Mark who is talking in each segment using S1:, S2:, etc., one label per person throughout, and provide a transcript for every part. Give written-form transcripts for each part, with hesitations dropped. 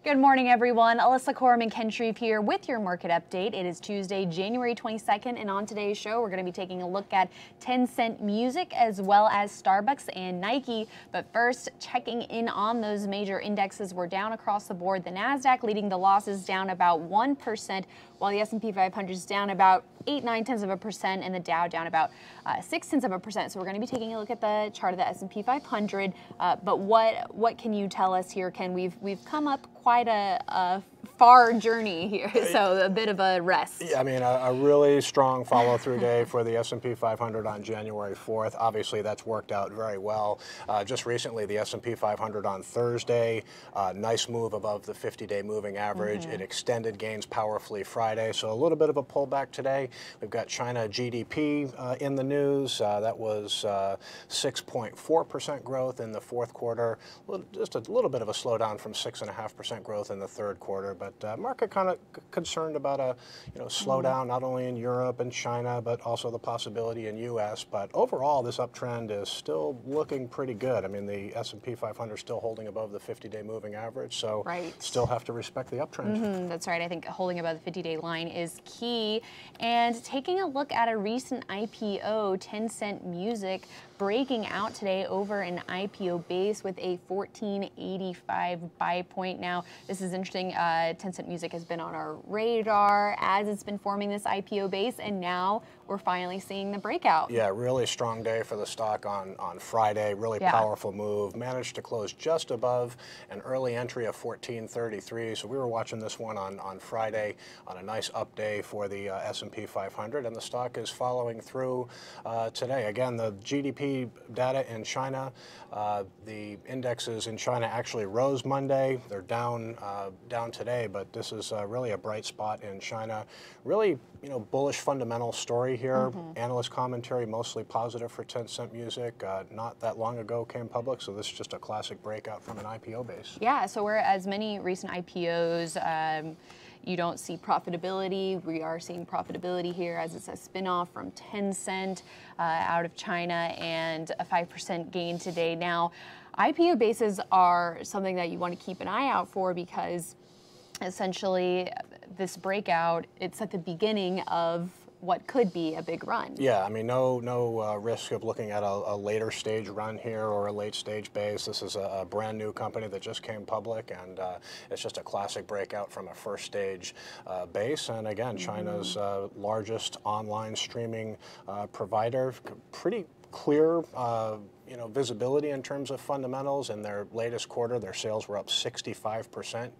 S1: Good morning, everyone. Alyssa Corum and Ken Shreve here with your market update. It is Tuesday, January 22nd, and on today's show, we're going to be taking a look at 10-cent music as well as Starbucks and Nike. But first, checking in on those major indexes, we're down across the board. The NASDAQ leading the losses down about 1%, while the S&P 500 is down about 0.8%, and the Dow down about 0.6%. So we're going to be taking a look at the chart of the S&P 500. But what can you tell us here, Ken? We've come up quite a far journey here, so a bit of a rest.
S2: Yeah, I mean, a really strong follow-through day for the S&P 500 on January 4th. Obviously, that's worked out very well. Just recently, the S&P 500 on Thursday, nice move above the 50-day moving average. It extended gains powerfully Friday, so a little bit of a pullback today. We've got China GDP in the news. That was 6.4% growth in the fourth quarter. Just a little bit of a slowdown from 6.5% growth in the third quarter, but market kind of concerned about a slowdown not only in Europe and China, but also the possibility in U.S. But overall, this uptrend is still looking pretty good. I mean, the S&P 500 is still holding above the 50-day moving average, so still have to respect the uptrend.
S1: That's right. I think holding above the 50-day line is key. And taking a look at a recent IPO, 10-cent music breaking out today over an IPO base with a 1485 buy point. Now, this is interesting. 10-cent music has been on our radar as it's been forming this IPO base, and now we're finally seeing the breakout.
S2: Yeah, really strong day for the stock on Friday. Really powerful move. Managed to close just above an early entry of 1433. So we were watching this one on Friday on a nice up day for the S&P 500, and the stock is following through today. Again, the GDP data in China, the indexes in China actually rose Monday. They're down today, but this is really a bright spot in China. Really, bullish fundamental story here. Analyst commentary mostly positive for 10-cent music. Not that long ago came public, so this is just a classic breakout from an IPO base.
S1: Yeah, so whereas many recent IPOs, you don't see profitability. We are seeing profitability here as it's a spinoff from Tencent out of China, and a 5% gain today. Now, IPO bases are something that you want to keep an eye out for, because essentially this breakout, it's at the beginning of what could be a big run.
S2: Yeah, I mean, no risk of looking at a later stage run here or a late stage base. This is a brand new company that just came public, and it's just a classic breakout from a first stage base. And again, China's largest online streaming provider. Pretty clear visibility in terms of fundamentals. In their latest quarter, their sales were up 65%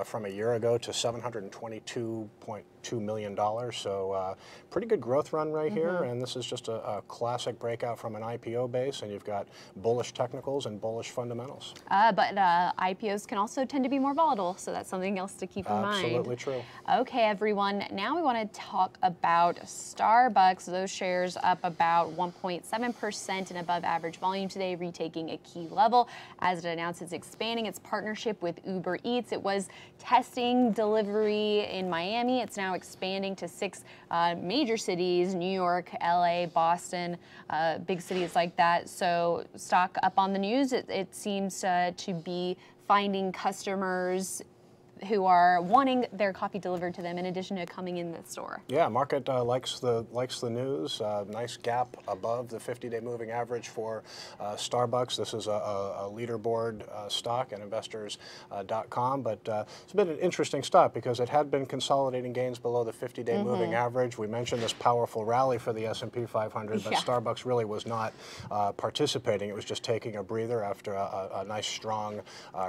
S2: from a year ago to $722.2 million. So pretty good growth run right here. And this is just a classic breakout from an IPO base. And you've got bullish technicals and bullish fundamentals.
S1: But IPOs can also tend to be more volatile. So that's something else to keep in mind.
S2: Absolutely true.
S1: Okay, everyone. Now we want to talk about Starbucks. Those shares up about 1.7% and above average volume today, retaking a key level as it announces expanding its partnership with Uber Eats. It was testing delivery in Miami. It's now expanding to 6 major cities: New York, LA, Boston, big cities like that. So stock up on the news. It seems to be finding customers who are wanting their coffee delivered to them in addition to coming in the store.
S2: Yeah, market likes the news. Nice gap above the 50-day moving average for Starbucks. This is a leaderboard stock at investors.com, but it's been an interesting stock because it had been consolidating gains below the 50-day moving average. We mentioned this powerful rally for the S&P 500, but Starbucks really was not participating. It was just taking a breather after a nice strong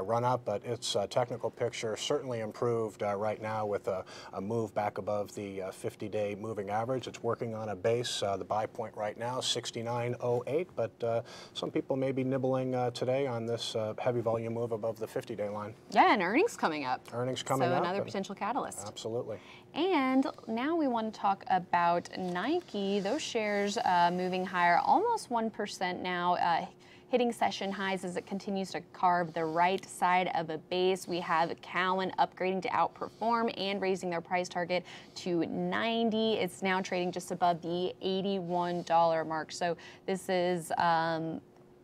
S2: run up, but its technical picture certainly certainly improved right now with a move back above the 50-day moving average. It's working on a base. The buy point right now, 69.08, but some people may be nibbling today on this heavy volume move above the 50-day line.
S1: Yeah, and earnings coming up.
S2: Earnings coming up.
S1: So another potential catalyst.
S2: Absolutely.
S1: And now we want to talk about Nike. Those shares moving higher, almost 1% now, hitting session highs as it continues to carve the right side of a base. We have Cowen upgrading to outperform and raising their price target to 90. It's now trading just above the $81 mark. So this is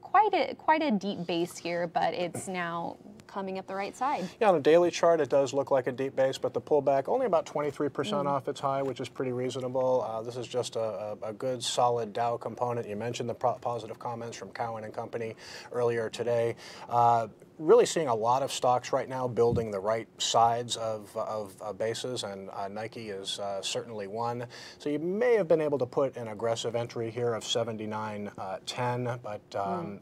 S1: quite a deep base here, but it's now coming up the right side.
S2: Yeah, on a daily chart, it does look like a deep base, but the pullback only about 23% off its high, which is pretty reasonable. This is just a good, solid Dow component. You mentioned the positive comments from Cowen and Company earlier today. Really seeing a lot of stocks right now building the right sides of bases, and Nike is certainly one. So you may have been able to put an aggressive entry here of 79.10, but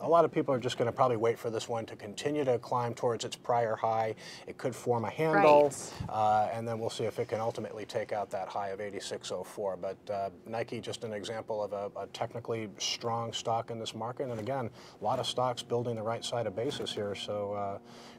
S2: a lot of people are just going to probably wait for this one to continue to climb towards its prior high. It could form a handle, and then we'll see if it can ultimately take out that high of 86.04. But Nike, just an example of a technically strong stock in this market, and again, a lot of stocks building the right side of bases here. So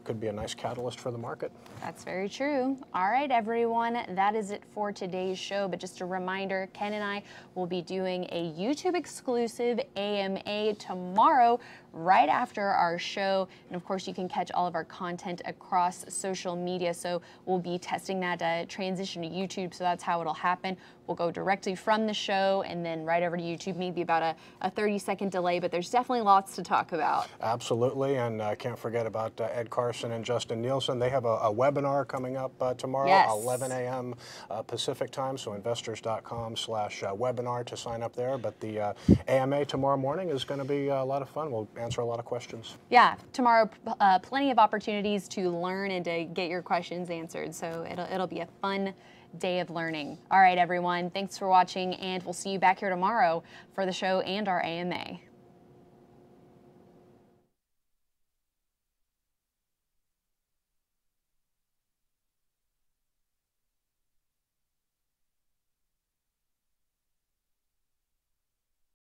S2: could be a nice catalyst for the market.
S1: That's very true. All right, everyone, that is it for today's show. But just a reminder, Ken and I will be doing a YouTube exclusive AMA tomorrow, right after our show. And of course, you can catch all of our content across social media. So we'll be testing that transition to YouTube. So that's how it'll happen. We'll go directly from the show and then right over to YouTube, maybe about a 30-second delay, but there's definitely lots to talk about.
S2: Absolutely, and can't forget about Ed Carson and Justin Nielsen. They have a webinar coming up tomorrow, 11 a.m. Pacific time, so investors.com/webinar to sign up there. But the AMA tomorrow morning is going to be a lot of fun. We'll answer a lot of questions.
S1: Yeah, tomorrow, plenty of opportunities to learn and to get your questions answered, so it'll be a fun day of learning. All right, everyone, thanks for watching, and we'll see you back here tomorrow for the show and our AMA.